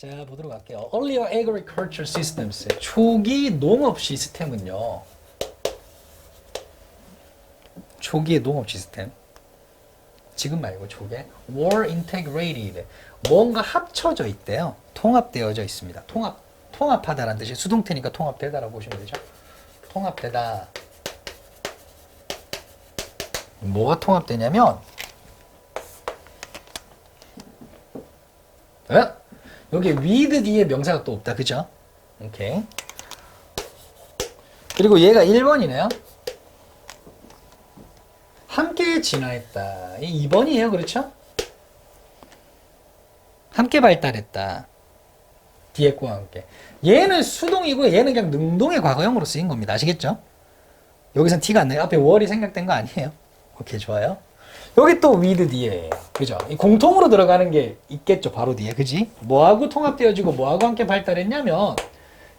자, 보도록 할게요. Earlier agriculture systems. 초기 농업 시스템은요. 초기의 농업 시스템. 지금 말고 초기에 were integrated. 뭔가 합쳐져 있대요. 통합되어져 있습니다. 통합하다라는 뜻이 수동태니까 통합되다라고 보시면 되죠. 통합되다. 뭐가 통합되냐면 여기 with 뒤에 명사가 또 없다. 그죠? 오케이. 그리고 얘가 1번이네요. 함께 진화했다. 이 2번이에요. 그렇죠? 함께 발달했다. 뒤에 거와 함께. 얘는 수동이고 얘는 그냥 능동의 과거형으로 쓰인 겁니다. 아시겠죠? 여기선 T가 안 나요. 앞에 월이 생략된 거 아니에요. 오케이, 좋아요. 여기 또 with 뒤에, 그죠? 이 공통으로 들어가는 게 있겠죠, 바로 뒤에, 그지? 뭐하고 통합되어지고 뭐하고 함께 발달했냐면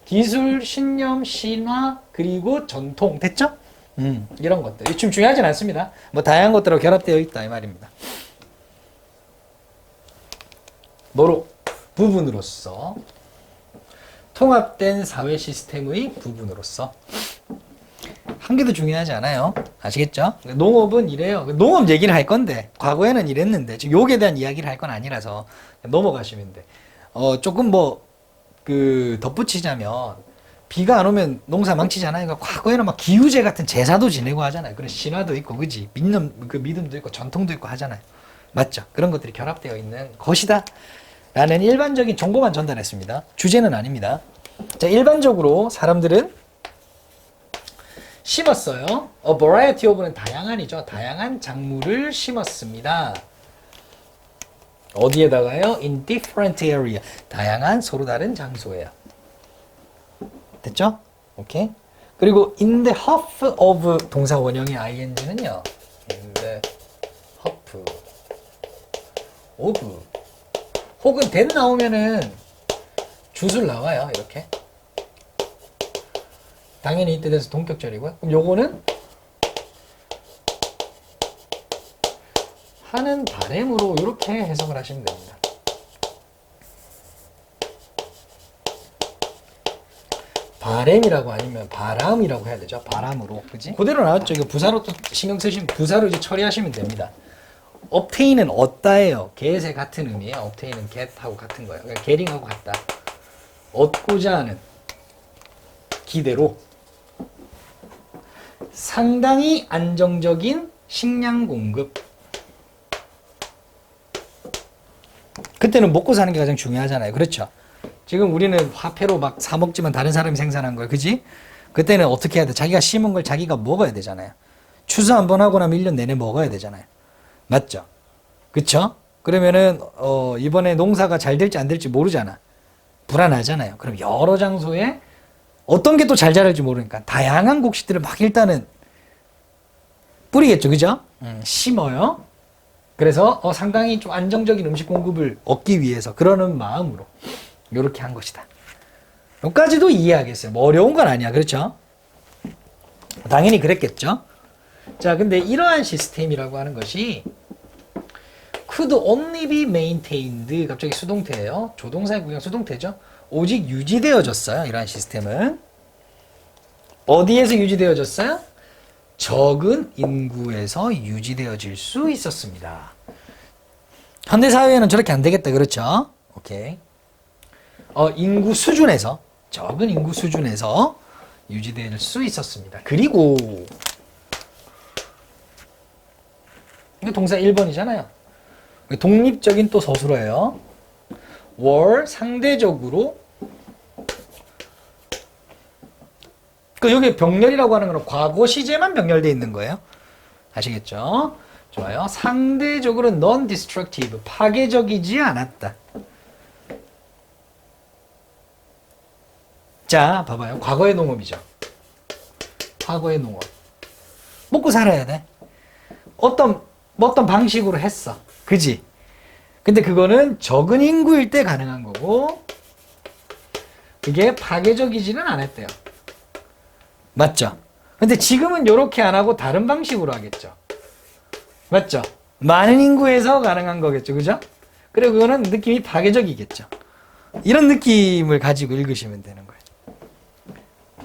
기술, 신념, 신화, 그리고 전통, 됐죠? 이런 것들. 좀 중요하진 않습니다. 뭐 다양한 것들하고 결합되어 있다 이 말입니다. 뭐로? 부분으로서. 통합된 사회 시스템의 부분으로서. 한 개도 중요하지 않아요. 아시겠죠? 농업은 이래요. 농업 얘기를 할 건데 과거에는 이랬는데 지금 요게 대한 이야기를 할 건 아니라서 넘어가시면 돼. 조금 덧붙이자면 비가 안 오면 농사 망치잖아요. 그러니까 과거에는 막 기우제 같은 제사도 지내고 하잖아요. 그런 신화도 있고, 그지? 믿음도 있고, 전통도 있고 하잖아요. 맞죠? 그런 것들이 결합되어 있는 것이다. 라는 일반적인 정보만 전달했습니다. 주제는 아닙니다. 자, 일반적으로 사람들은 심었어요. A variety of는 다양한이죠. 다양한 작물을 심었습니다. 어디에다가요? In different area. 다양한 서로 다른 장소에요. 됐죠? 오케이. 그리고 in the half of 동사 원형의 ing는요. in the half of 혹은 that 나오면은 주술 나와요. 이렇게. 당연히 이때 돼서 동격절이고요. 그럼 요거는 하는 바램으로 이렇게 해석을 하시면 됩니다. 바램이라고 아니면 바람이라고 해야 되죠. 바람으로. 그지? 그대로 나왔죠. 이거 부사로 또 신경 쓰시면 부사로 이제 처리하시면 됩니다. obtain은 얻다예요. get의 같은 의미예요. obtain은 get하고 같은 거예요. 그러니까 getting하고 같다. 얻고자 하는 기대로 상당히 안정적인 식량 공급. 그때는 먹고 사는 게 가장 중요하잖아요. 그렇죠? 지금 우리는 화폐로 막 사 먹지만 다른 사람이 생산한 거예요. 그지? 그때는 어떻게 해야 돼? 자기가 심은 걸 자기가 먹어야 되잖아요. 추수 한번 하고 나면 1년 내내 먹어야 되잖아요. 맞죠? 그쵸? 그러면은 이번에 농사가 잘 될지 안 될지 모르잖아. 불안하잖아요. 그럼 여러 장소에 어떤 게 또 잘 자랄지 모르니까 다양한 곡식들을 막 일단은 뿌리겠죠. 그죠? 심어요. 그래서 상당히 좀 안정적인 음식 공급을 얻기 위해서 그러는 마음으로 이렇게 한 것이다. 여기까지도 이해하겠어요. 뭐 어려운 건 아니야. 그렇죠? 당연히 그랬겠죠. 자, 근데 이러한 시스템이라고 하는 것이 could only be maintained. 갑자기 수동태예요. 조동사의 구형 수동태죠. 오직 유지되어졌어요. 이러한 시스템은. 어디에서 유지되어졌어요? 적은 인구에서 유지되어질 수 있었습니다. 현대사회에는 저렇게 안 되겠다. 그렇죠? 오케이. 인구 수준에서, 적은 인구 수준에서 유지될 수 있었습니다. 그리고 이거 동사 1번이잖아요. 독립적인 또 서술어예요. were 상대적으로 여기 병렬이라고 하는 건 과거 시제만 병렬되어 있는 거예요. 아시겠죠? 좋아요. 상대적으로 non-destructive, 파괴적이지 않았다. 자, 봐봐요. 과거의 농업이죠. 과거의 농업. 먹고 살아야 돼. 어떤 방식으로 했어. 그지? 근데 그거는 적은 인구일 때 가능한 거고, 그게 파괴적이지는 않았대요. 맞죠? 근데 지금은 이렇게 안 하고 다른 방식으로 하겠죠. 맞죠? 많은 인구에서 가능한 거겠죠. 그죠? 그리고 그거는 느낌이 파괴적이겠죠. 이런 느낌을 가지고 읽으시면 되는 거예요.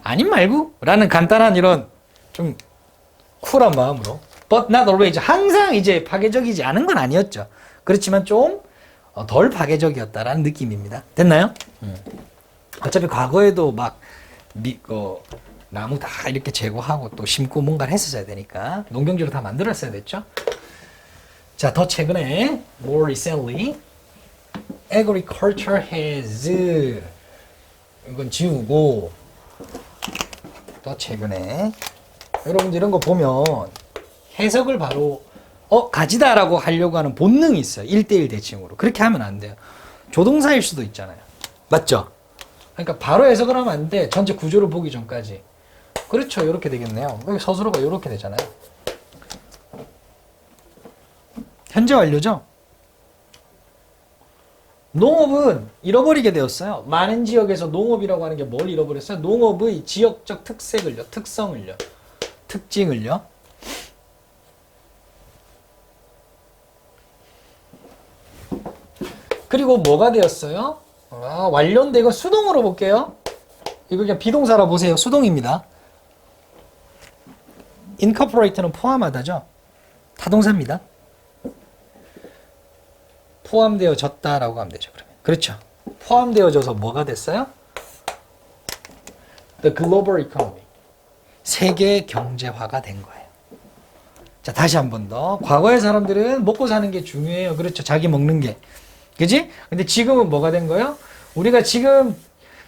아님 말고 라는 간단한 이런 좀 쿨한 마음으로 but not always 항상 이제 파괴적이지 않은 건 아니었죠. 그렇지만 좀 덜 파괴적이었다라는 느낌입니다. 됐나요? 어차피 과거에도 막 나무 다 이렇게 제거하고 또 심고 뭔가를 했었어야 되니까 농경지로 다 만들었어야 됐죠. 자, 더 최근에 more recently agriculture has 이건 지우고 더 최근에 여러분들 이런 거 보면 해석을 바로 가지다라고 하려고 하는 본능이 있어요. 1대1 대칭으로. 그렇게 하면 안 돼요. 조동사일 수도 있잖아요. 맞죠? 그러니까 바로 해석을 하면 안 돼. 전체 구조를 보기 전까지. 그렇죠. 이렇게 되겠네요. 여기 서술어가 이렇게 되잖아요. 현재 완료죠? 농업은 잃어버리게 되었어요. 많은 지역에서 농업이라고 하는 게 뭘 잃어버렸어요? 농업의 지역적 특색을요. 특성을요. 특징을요. 그리고 뭐가 되었어요? 완료인데 이거 수동으로 볼게요. 이거 그냥 비동사라 보세요. 수동입니다. incorporate는 포함하다죠. 타동사입니다. 포함되어졌다라고 하면 되죠. 그러면 그렇죠. 포함되어져서 뭐가 됐어요? The global economy. 세계 경제화가 된 거예요. 자, 다시 한 번 더. 과거의 사람들은 먹고 사는 게 중요해요. 그렇죠. 자기 먹는 게. 그지? 근데 지금은 뭐가 된 거예요? 우리가 지금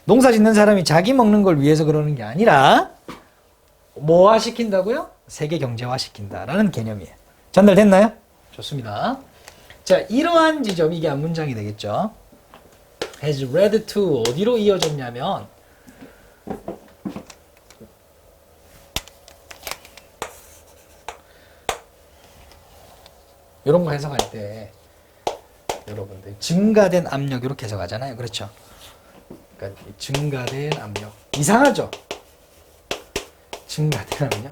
농사 짓는 사람이 자기 먹는 걸 위해서 그러는 게 아니라 뭐화 시킨다고요? 세계 경제화 시킨다라는 개념이에요. 전달됐나요? 좋습니다. 자, 이러한 지점, 이게 앞문장이 되겠죠. has led to 어디로 이어졌냐면 이런 거 해석할 때 여러분들 증가된 압력 이렇게 해석하잖아요. 그렇죠? 그러니까 증가된 압력 이상하죠? 증가된 압력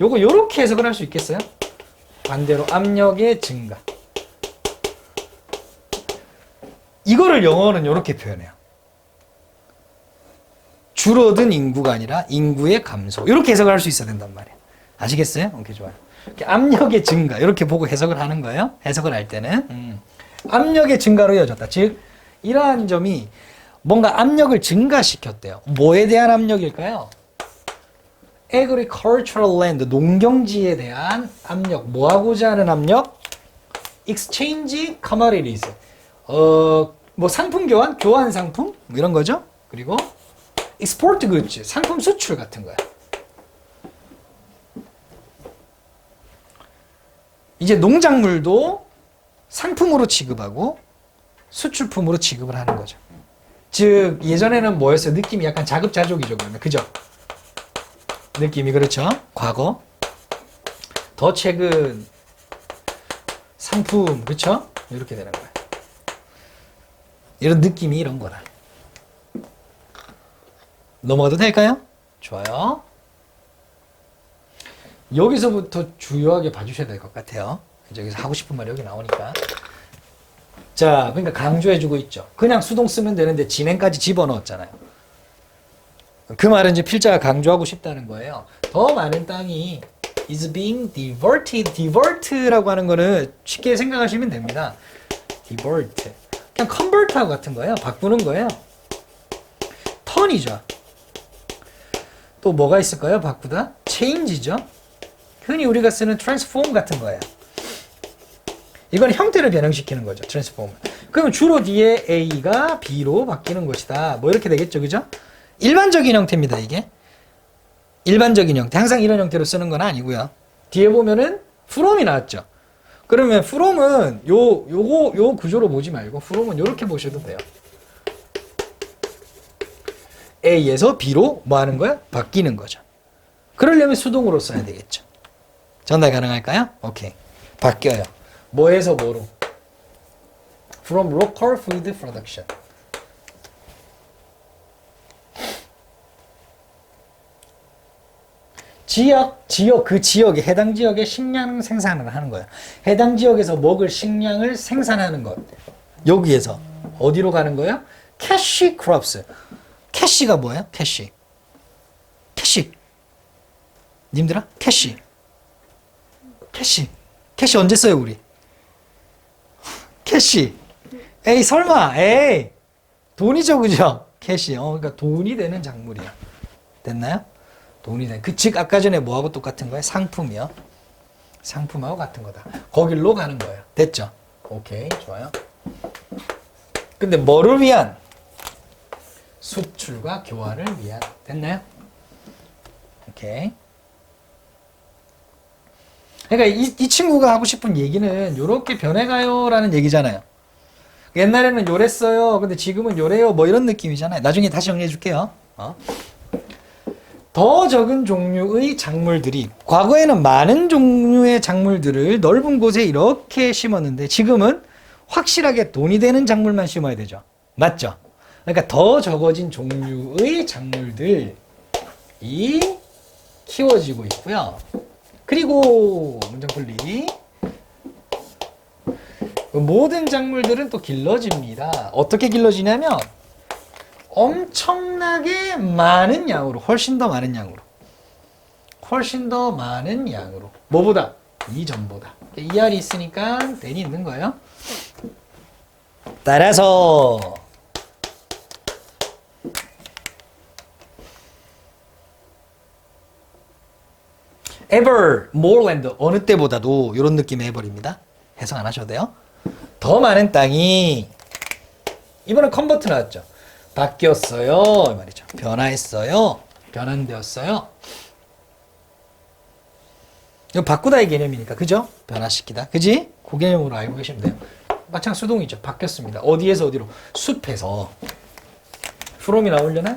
요거 요렇게 해석을 할 수 있겠어요? 반대로 압력의 증가 이거를 영어는 요렇게 표현해요. 줄어든 인구가 아니라 인구의 감소 이렇게 해석을 할 수 있어야 된단 말이에요. 아시겠어요? 오케이, 좋아요. 압력의 증가 이렇게 보고 해석을 하는 거예요. 해석을 할 때는 압력의 증가로 이어졌다. 즉 이러한 점이 뭔가 압력을 증가시켰대요. 뭐에 대한 압력일까요? agricultural land, 농경지에 대한 압력. 뭐하고자 하는 압력? exchange commodities. 뭐 상품 교환, 교환 상품 뭐 이런 거죠. 그리고 export goods, 상품 수출 같은 거야. 이제 농작물도 상품으로 취급하고 수출품으로 취급을 하는 거죠. 즉 예전에는 뭐였어요? 느낌이 약간 자급자족이죠. 그러면 그죠? 느낌이 그렇죠? 과거. 더 최근 상품 그렇죠? 이렇게 되는 거예요. 이런 느낌이 이런 거라. 넘어가도 될까요? 좋아요. 여기서부터 주요하게 봐주셔야 될 것 같아요. 여기서 하고 싶은 말이 여기 나오니까. 자, 그러니까 강조해주고 있죠. 그냥 수동 쓰면 되는데 진행까지 집어넣었잖아요. 그 말은 이제 필자가 강조하고 싶다는 거예요. 더 많은 땅이 is being diverted. divert라고 하는 거는 쉽게 생각하시면 됩니다. divert. 그냥 convert하고 같은 거예요. 바꾸는 거예요. 턴이죠. 또 뭐가 있을까요? 바꾸다? change죠. 흔히 우리가 쓰는 transform 같은 거예요. 이건 형태를 변형시키는 거죠. transform. 그러면 주로 뒤에 A가 B로 바뀌는 것이다. 뭐 이렇게 되겠죠. 그죠? 일반적인 형태입니다. 이게. 일반적인 형태. 항상 이런 형태로 쓰는 건 아니고요. 뒤에 보면은 from이 나왔죠. 그러면 from은 요 구조로 보지 말고 from은 요렇게 보셔도 돼요. A에서 B로 뭐 하는 거야? 바뀌는 거죠. 그러려면 수동으로 써야 되겠죠. 전달 가능할까요? 오케이. 바뀌어요. 뭐에서 뭐로? From local food production. 그 지역에, 해당 지역에 식량 생산을 하는 거예요. 해당 지역에서 먹을 식량을 생산하는 것. 여기에서. 어디로 가는 거예요? 캐시 크롭스. 캐시가 뭐예요? 캐시. 캐시. 님들아? 캐시. 캐시. 캐시 언제 써요, 우리? 캐시. 에이, 설마. 에이. 돈이죠, 그죠? 캐시. 그러니까 돈이 되는 작물이야. 됐나요? 돈이 되는. 즉, 아까 전에 뭐하고 똑같은 거예요? 상품이요. 상품하고 같은 거다. 거길로 가는 거예요. 됐죠? 오케이, 좋아요. 근데 뭐를 위한? 수출과 교환을 위한. 됐나요? 오케이. 그러니까 이 친구가 하고 싶은 얘기는 요렇게 변해가요 라는 얘기잖아요. 옛날에는 요랬어요. 근데 지금은 요래요. 뭐 이런 느낌이잖아요. 나중에 다시 정리해 줄게요. 더 적은 종류의 작물들이, 과거에는 많은 종류의 작물들을 넓은 곳에 이렇게 심었는데 지금은 확실하게 돈이 되는 작물만 심어야 되죠. 맞죠? 그러니까 더 적어진 종류의 작물들이 키워지고 있고요. 그리고 문장 풀리. 모든 작물들은 또 길러집니다. 어떻게 길러지냐면 엄청나게 많은 양으로, 훨씬 더 많은 양으로. 훨씬 더 많은 양으로. 뭐보다? 이전보다. ER이 있으니까 then이 있는 거예요. 따라서 ever more land, 어느 때보다도 이런 느낌의 ever입니다. 해석 안 하셔도 돼요. 더 많은 땅이, 이번엔 컨버트 나왔죠. 바뀌었어요 이 말이죠. 변화했어요. 변환되었어요. 이거 바꾸다의 개념이니까, 그죠? 변화시키다, 그지? 그 개념으로 알고 계시면 돼요. 마찬가지 수동이죠. 바뀌었습니다. 어디에서 어디로? 숲에서. from이 나오려나?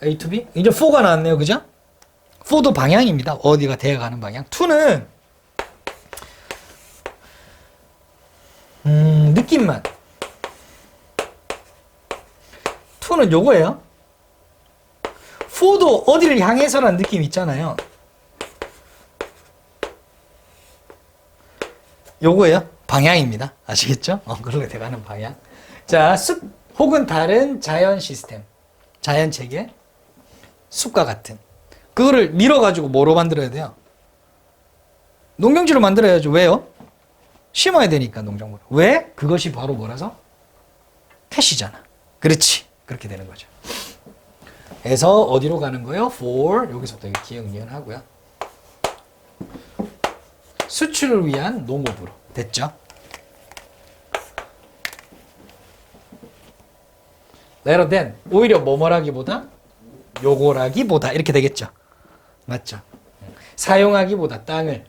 A to B? 이제 for가 나왔네요, 그죠? for도 방향입니다. 어디가 되어가는 방향. to는 느낌만. to는 요거예요. for도 어디를 향해서라는 느낌 있잖아요. 요거예요. 방향입니다. 아시겠죠? 그렇게 돼가는 방향. 자, 숲 혹은 다른 자연 시스템, 자연 체계, 숲과 같은. 그거를 밀어가지고 뭐로 만들어야 돼요? 농경지로 만들어야죠. 왜요? 심어야 되니까, 농작물. 왜? 그것이 바로 뭐라서? 캐시잖아. 그렇지. 그렇게 되는 거죠. 그래서 어디로 가는 거예요? for, 여기서부터 기억, 니은 하고요. 수출을 위한 농업으로. 됐죠? rather than, 오히려 뭐뭐라기보다 요거라기보다 이렇게 되겠죠. 맞죠? 사용하기보다 땅을.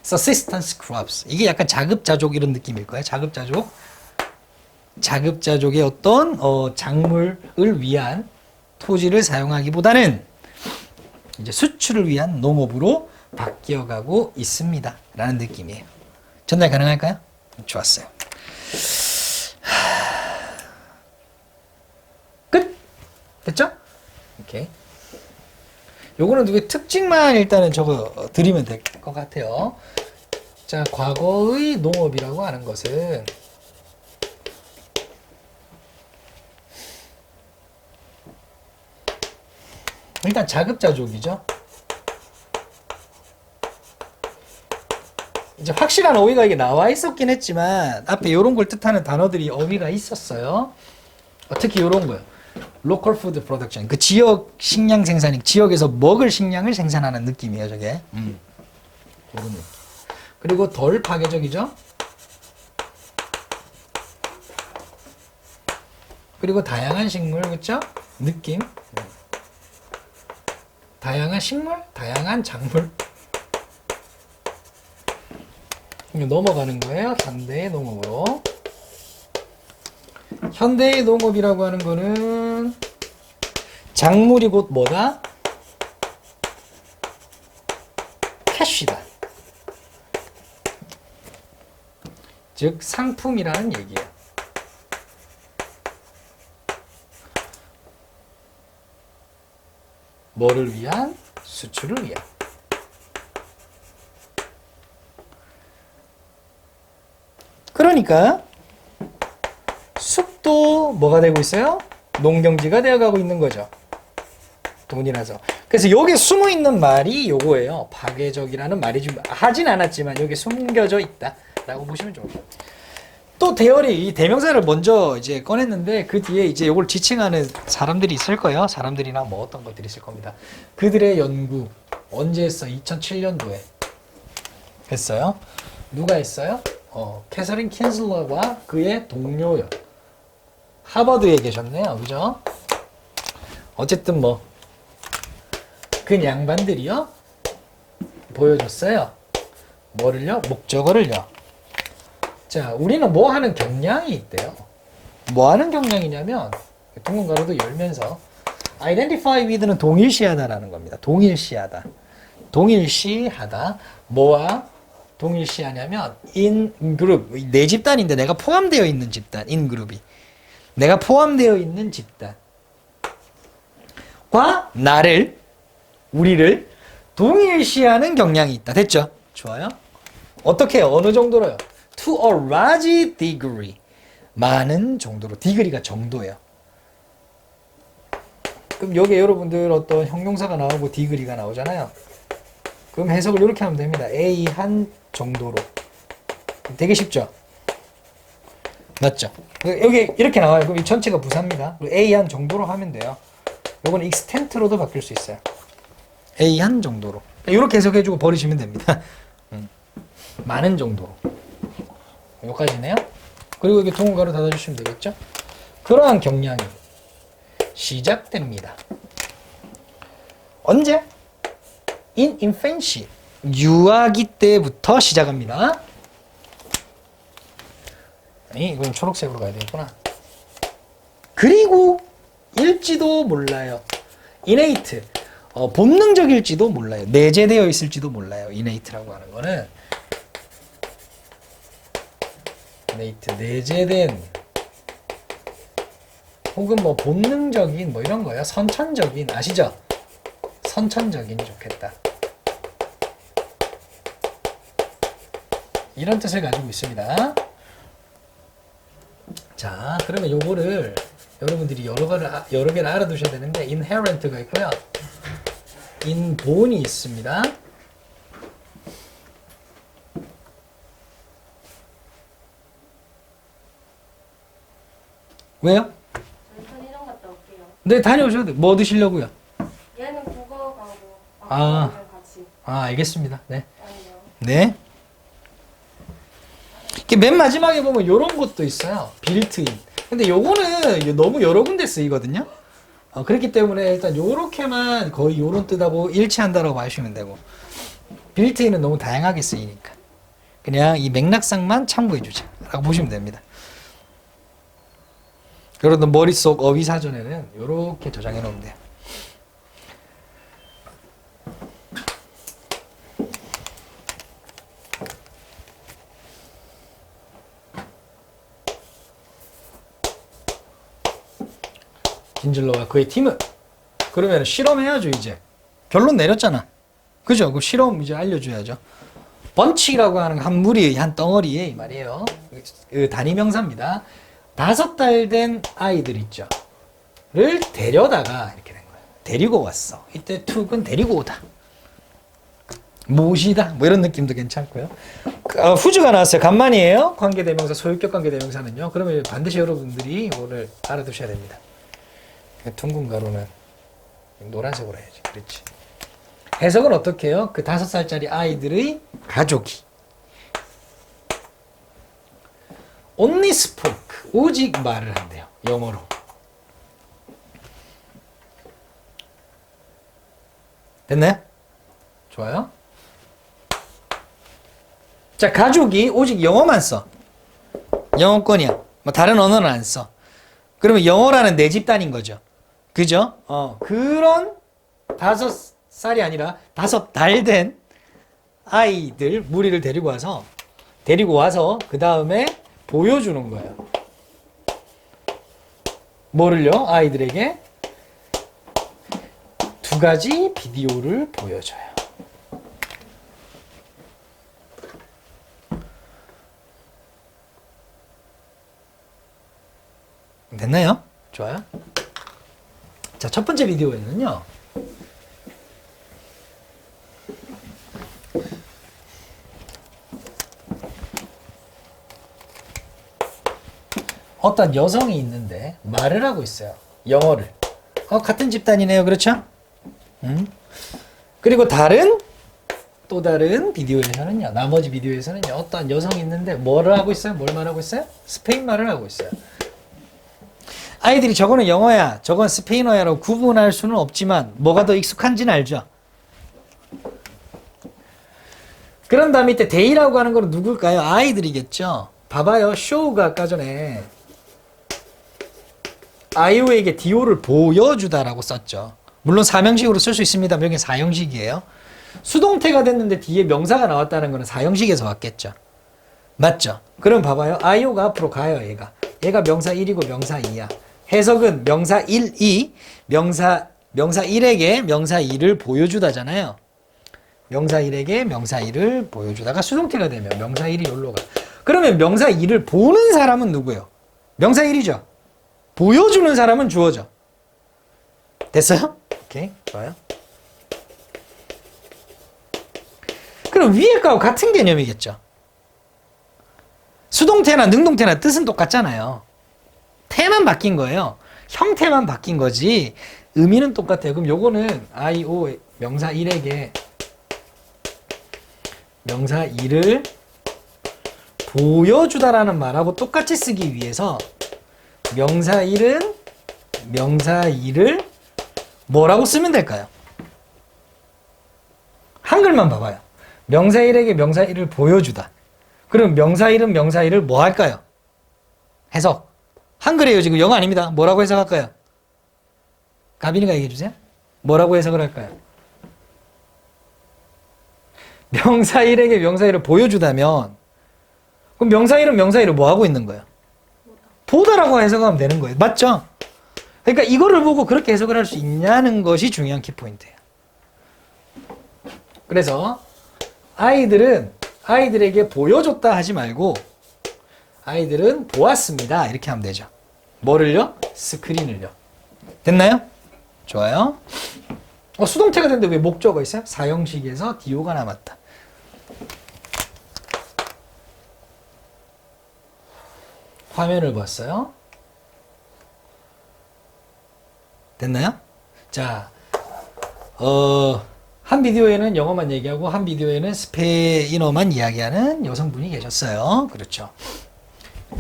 subsistence crops. 이게 약간 자급자족 이런 느낌일 거예요. 자급자족. 자급자족의 어떤 작물을 위한 토지를 사용하기보다는 이제 수출을 위한 농업으로 바뀌어가고 있습니다. 라는 느낌이에요. 전달 가능할까요? 좋았어요. 끝! 됐죠? 오케이. 요거는 누구의 특징만 일단은 적어 드리면 될 것 같아요. 자, 과거의 농업이라고 하는 것은 일단 자급자족이죠. 이제 확실한 어휘가 이게 나와 있었긴 했지만 앞에 이런 걸 뜻하는 단어들이 어휘가 있었어요. 특히 이런 거요. local food production. 그 지역 식량 생산이, 지역에서 먹을 식량을 생산하는 느낌이에요, 저게. 그런 느낌. 그리고 덜 파괴적이죠. 그리고 다양한 식물, 그렇죠? 느낌. 다양한 식물, 다양한 작물. 넘어가는 거예요. 현대의 농업으로. 현대의 농업이라고 하는 거는 작물이 곧 뭐다? 캐시다. 즉 상품이라는 얘기예요. 뭐를 위한? 수출을 위한. 그러니까 숲도 뭐가 되고 있어요? 농경지가 되어가고 있는 거죠. 돈이라서. 그래서 여기 숨어 있는 말이 요거예요. 파괴적이라는 말이 좀 하진 않았지만 여기 숨겨져 있다라고 보시면 좋을 것 같아요. 또 대열이 이 대명사를 먼저 이제 꺼냈는데 그 뒤에 이제 요걸 지칭하는 사람들이 있을 거예요. 사람들이나 뭐 어떤 것들이 있을 겁니다. 그들의 연구 언제 했어? 2007년도에 했어요. 누가 했어요? 캐서린 킨슬러와 그의 동료요. 하버드에 계셨네요. 그죠? 어쨌든 뭐 그 양반들이요. 보여줬어요. 뭐를요? 목적어를요. 자, 우리는 뭐 하는 경향이 있대요. 뭐 하는 경향이냐면 동문가로도 열면서 identify with는 동일시하다라는 겁니다. 동일시하다. 동일시하다. 뭐와 동일시하냐면 in group. 내 집단인데 내가 포함되어 있는 집단. in group이. 내가 포함되어 있는 집단과 나를 우리를 동일시하는 경향이 있다. 됐죠? 좋아요. 어떻게 해요? 어느 정도로요? To a large degree. 많은 정도로. degree가 정도예요. 그럼 여기에 여러분들 어떤 형용사가 나오고 degree가 나오잖아요. 그럼 해석을 이렇게 하면 됩니다. A 한 정도로. 되게 쉽죠? 맞죠? 여기 이렇게 나와요. 그럼 이 전체가 부사입니다. A 한 정도로 하면 돼요. 요건 extent로도 바뀔 수 있어요. A 한 정도로. 이렇게 해석해주고 버리시면 됩니다. 많은 정도로. 여기까지네요. 그리고 이게 동사로 닫아주시면 되겠죠? 그러한 경향이 시작됩니다. 언제? In infancy. 유아기 때부터 시작합니다. 이건 초록색으로 가야 되겠구나. 그리고 일지도 몰라요. innate. 본능적일지도 몰라요. 내재되어 있을지도 몰라요. innate라고 하는 거는 innate, 내재된 혹은 뭐 본능적인 뭐 이런 거예요. 선천적인 아시죠? 선천적인 좋겠다. 이런 뜻을 가지고 있습니다. 자, 그러면 요거를 여러분들이 여러 개를 알아두셔야 되는데 inherent가 있고요. inborn이 있습니다. 왜요? 편의점 갔다 올게요. 네, 다녀오셔도 돼요. 뭐 드시려고요? 얘는 국어 가고 아. 같이. 알겠습니다. 네. 아니요. 네. 이렇게 맨 마지막에 보면 이런 것도 있어요. 빌트인. 근데 요거는 너무 여러 군데 쓰이거든요. 그렇기 때문에 일단 요렇게만 거의 요런 뜻하고 일치한다라고 봐주시면 되고, 빌트인은 너무 다양하게 쓰이니까 그냥 이 맥락상만 참고해 주자 라고 보시면 됩니다. 여러분 머릿속 어휘사전에는 요렇게 저장해 놓으면 돼요. 딘즐러와 그의 팀은 그러면 실험해야죠. 이제 결론 내렸잖아. 그죠? 그 실험 이제 알려줘야죠. 번치라고 하는 한 무리, 한 덩어리에 이 말이에요. 그 단위 명사입니다. 5달 된 아이들 있죠. 를 데려다가 이렇게 된 거예요. 데리고 왔어. 이때 툭은 데리고 오다. 모시다. 뭐 이런 느낌도 괜찮고요. 후주가 나왔어요. 간만이에요. 관계대명사, 소유격 관계대명사는요. 그러면 반드시 여러분들이 이거를 알아두셔야 됩니다. 둥근 가루는 노란색으로 해야지. 그렇지. 해석은 어떻게 해요? 그 5살짜리 아이들의 가족이 only spoke, 오직 말을 한대요. 영어로. 됐나요? 좋아요. 자, 가족이 오직 영어만 써. 영어권이야. 뭐 다른 언어는 안 써. 그러면 영어라는 내 집단인 거죠. 그죠? 그런 5살이 아니라 5달 된 아이들 무리를 데리고 와서 그 다음에 보여주는 거예요. 뭐를요? 아이들에게 2가지 비디오를 보여줘요. 됐나요? 좋아요. 자, 첫 번째 비디오에는요. 어떤 여성이 있는데 말을 하고 있어요. 영어를. 같은 집단이네요. 그렇죠? 그리고 또 다른 비디오에서는요. 나머지 비디오에서는요. 어떤 여성이 있는데 뭐를 하고 있어요? 뭘 말하고 있어요? 스페인 말을 하고 있어요. 아이들이 저거는 영어야, 저건 스페인어야라고 구분할 수는 없지만 뭐가 더 익숙한지는 알죠? 그런 다음 밑에 데이라고 하는 건 누굴까요? 아이들이겠죠? 봐봐요. 쇼우가 아까 전에 아이오에게 디오를 보여주다라고 썼죠. 물론 사명식으로 쓸 수 있습니다. 여기 사형식이에요. 수동태가 됐는데 뒤에 명사가 나왔다는 것은 사형식에서 왔겠죠. 맞죠? 그럼 봐봐요. 아이오가 앞으로 가요. 얘가 명사 1이고 명사 2야. 해석은 명사 1, 2, 명사 1에게 명사 2를 보여주다잖아요. 명사 1에게 명사 2를 보여주다가 수동태가 되면 명사 1이 여기로 가. 그러면 명사 2를 보는 사람은 누구예요? 명사 1이죠. 보여주는 사람은 주어죠. 됐어요? 오케이, 좋아요. 그럼 위에 거하고 같은 개념이겠죠. 수동태나 능동태나 뜻은 똑같잖아요. 태만 바뀐 거예요. 형태만 바뀐 거지 의미는 똑같아요. 그럼 요거는 IO 명사 1에게 명사 2를 보여주다라는 말하고 똑같이 쓰기 위해서 명사 1은 명사 2를 뭐라고 쓰면 될까요? 한글만 봐봐요. 명사 1에게 명사 1을 보여주다. 그럼 명사 1은 명사 1을 뭐 할까요? 해석. 한글이에요. 지금 영어 아닙니다. 뭐라고 해석할까요? 가빈이가 얘기해 주세요. 뭐라고 해석을 할까요? 명사 1에게 명사 1을 보여주다면 그럼 명사 1은 명사 1을 뭐 하고 있는 거예요? 보다라고 해석하면 되는 거예요. 맞죠? 그러니까 이거를 보고 그렇게 해석을 할 수 있냐는 것이 중요한 키포인트예요. 그래서 아이들에게 보여줬다 하지 말고 아이들은 보았습니다. 이렇게 하면 되죠. 뭐를요? 스크린을요. 됐나요? 좋아요. 수동태가 됐는데 왜 목적어가 있어요? 사형식에서 디오가 남았다. 화면을 봤어요. 됐나요? 자, 한 비디오에는 영어만 얘기하고 한 비디오에는 스페인어만 이야기하는 여성분이 계셨어요. 그렇죠.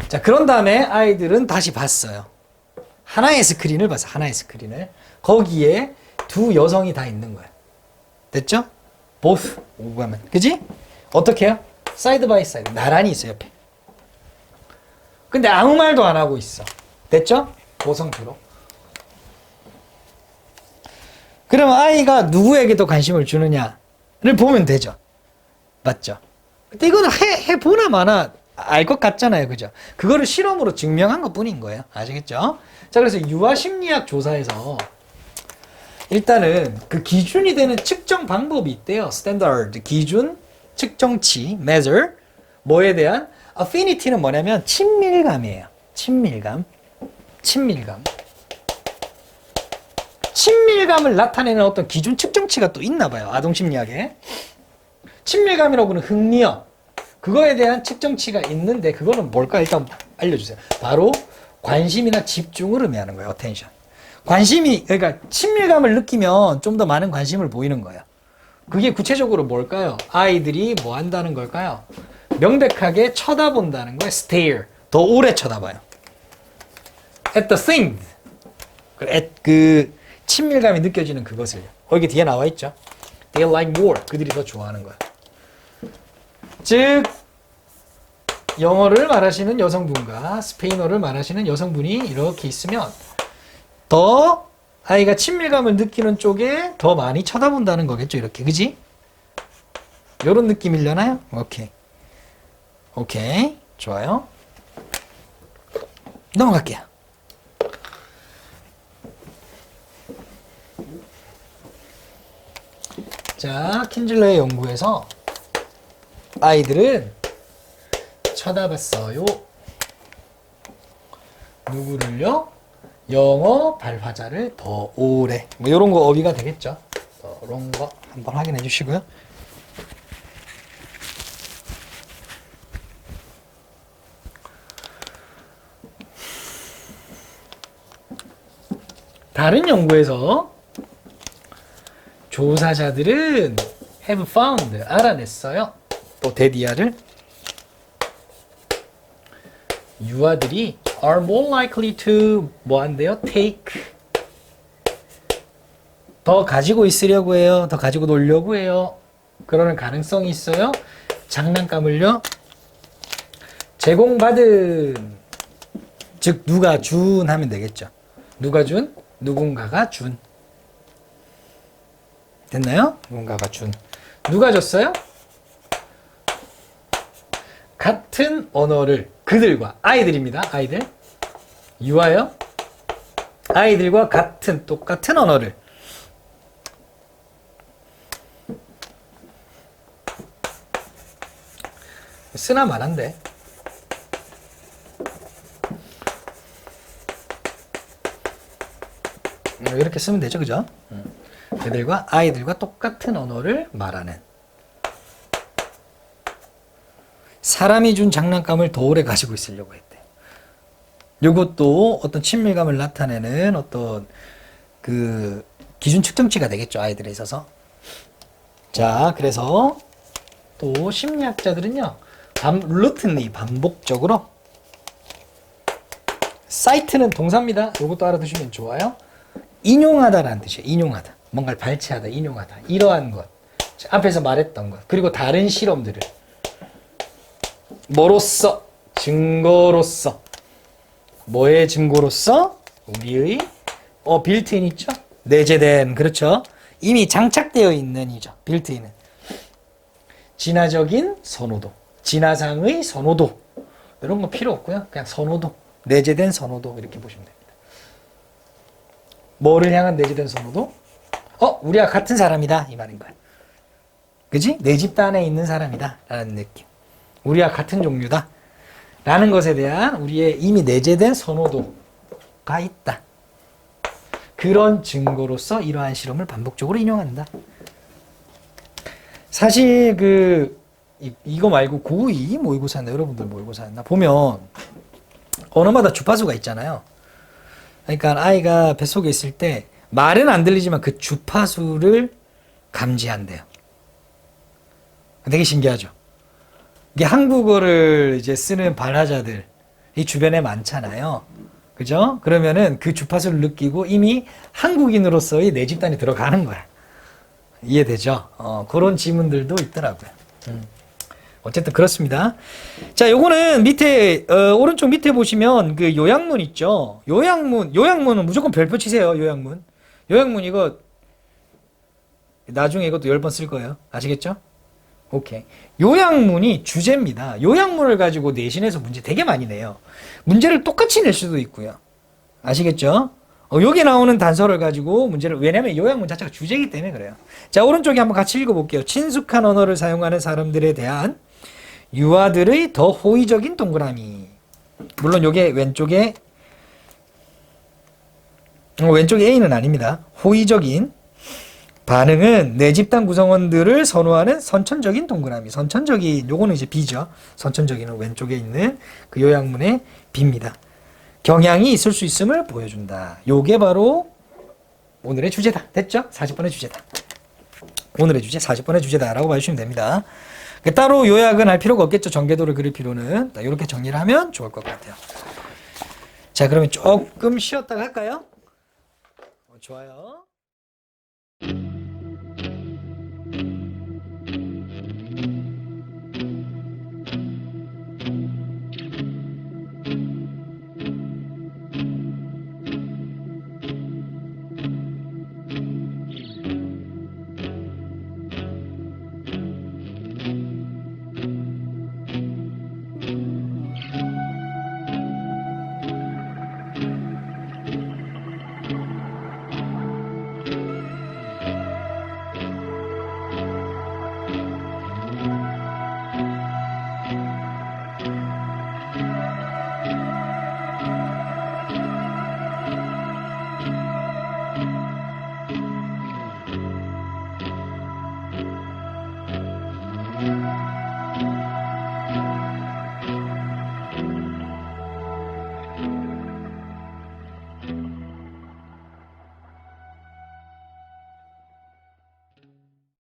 자, 그런 다음에 아이들은 다시 봤어요. 하나의 스크린을 봤어요. 하나의 스크린을. 거기에 두 여성이 다 있는 거예요. 됐죠? both women. 그지? 어떻게 해요? 사이드 바이 사이드. 나란히 있어요, 옆에. 근데 아무 말도 안 하고 있어. 됐죠? 고성표로. 그러면 아이가 누구에게도 관심을 주느냐를 보면 되죠. 맞죠? 근데 이거는 해보나 마나 알 것 같잖아요. 그죠? 그거를 실험으로 증명한 것 뿐인 거예요. 아시겠죠? 자, 그래서 유아심리학 조사에서 일단은 그 기준이 되는 측정 방법이 있대요. 스탠다드 기준, 측정치, measure. 뭐에 대한? affinity는 뭐냐면 친밀감이에요. 친밀감. 친밀감을 나타내는 어떤 기준 측정치가 또 있나 봐요. 아동심리학에. 친밀감이라고는 흥미어. 그거에 대한 측정치가 있는데 그거는 뭘까? 일단 알려주세요. 바로 관심이나 집중을 의미하는 거예요. attention. 그러니까 친밀감을 느끼면 좀 더 많은 관심을 보이는 거예요. 그게 구체적으로 뭘까요? 아이들이 뭐 한다는 걸까요? 명백하게 쳐다본다는 거예요. stare. 더 오래 쳐다봐요. at the thing. 그 친밀감이 느껴지는 그것을요. 여기 뒤에 나와 있죠. They like more. 그들이 더 좋아하는 거예요. 즉 영어를 말하시는 여성분과 스페인어를 말하시는 여성분이 이렇게 있으면 더 아이가 친밀감을 느끼는 쪽에 더 많이 쳐다본다는 거겠죠. 이렇게. 그지? 이런 느낌이려나요? 오케이. 좋아요. 넘어갈게요. 자, 킨즐러의 연구에서 아이들은 쳐다봤어요. 누구를요? 영어 발화자를 더 오래. 뭐 이런 거 어휘가 되겠죠. 이런 거 한번 확인해 주시고요. 다른 연구에서 조사자들은 have found 알아냈어요. 또 데디아를 유아들이 are more likely to 뭐 한대요? take 더 가지고 있으려고 해요. 더 가지고 놀려고 해요. 그러는 가능성이 있어요. 장난감을요. 제공받은 즉 누가 준 하면 되겠죠. 누가 준? 누군가가 준. 됐나요? 누군가가 준. 누가 줬어요? 같은 언어를 그들과 아이들입니다. 아이들. 유아요. 아이들과 똑같은 언어를 쓰나 말한데 이렇게 쓰면 되죠, 그죠? 애들과 아이들과 똑같은 언어를 말하는 사람이 준 장난감을 더 오래 가지고 있으려고 했대. 이것도 어떤 친밀감을 나타내는 어떤 그 기준 측정치가 되겠죠, 아이들에 있어서. 자, 그래서 또 심리학자들은요, 루틴리 반복적으로 사이트는 동사입니다. 이것도 알아두시면 좋아요. 인용하다라는 뜻이에요. 인용하다. 뭔가를 발췌하다, 인용하다. 이러한 것. 앞에서 말했던 것. 그리고 다른 실험들을. 뭐로써? 증거로서. 뭐의 증거로서? 우리의 빌트인 있죠? 내재된, 그렇죠? 이미 장착되어 있는 이죠. 빌트인은. 진화적인 선호도. 진화상의 선호도. 이런 거 필요 없고요. 그냥 선호도. 내재된 선호도. 이렇게 보시면 됩니다. 뭐를 향한 내재된 선호도? 우리와 같은 사람이다. 이 말인 거야. 그지? 내 집단에 있는 사람이다. 라는 느낌. 우리와 같은 종류다. 라는 것에 대한 우리의 이미 내재된 선호도가 있다. 그런 증거로서 이러한 실험을 반복적으로 인용한다. 사실 이거 말고 고2 모의고사 했나? 여러분들 모의고사 했나? 보면 언어마다 주파수가 있잖아요. 그러니까 아이가 뱃속에 있을 때 말은 안 들리지만 그 주파수를 감지한대요. 되게 신기하죠. 이게 한국어를 이제 쓰는 발화자들이 주변에 많잖아요. 그죠? 그러면은 그 주파수를 느끼고 이미 한국인으로서의 내 집단이 들어가는 거야. 이해되죠? 그런 지문들도 있더라고요. 어쨌든 그렇습니다. 자, 요거는 밑에 오른쪽 밑에 보시면 그 요약문 있죠. 요약문은 무조건 별표 치세요. 요약문 이거 나중에 이것도 10번 쓸 거예요. 아시겠죠? 오케이. 요약문이 주제입니다. 요약문을 가지고 내신에서 문제 되게 많이 내요. 문제를 똑같이 낼 수도 있고요. 아시겠죠? 여기 나오는 단서를 가지고 문제를, 왜냐면 요약문 자체가 주제이기 때문에 그래요. 자, 오른쪽에 한번 같이 읽어볼게요. 친숙한 언어를 사용하는 사람들에 대한 유아들의 더 호의적인 동그라미. 물론 요게 왼쪽에 A는 아닙니다. 호의적인 반응은 내 집단 구성원들을 선호하는 선천적인 동그라미. 선천적인, 요거는 이제 B죠. 선천적인은 왼쪽에 있는 그 요약문의 B입니다. 경향이 있을 수 있음을 보여준다. 요게 바로 오늘의 주제다. 됐죠? 40번의 주제다. 오늘의 주제 40번의 주제다라고 봐주시면 됩니다. 따로 요약은 할 필요가 없겠죠. 전개도를 그릴 필요는. 이렇게 정리를 하면 좋을 것 같아요. 자, 그러면 조금 쉬었다가 할까요? 좋아요.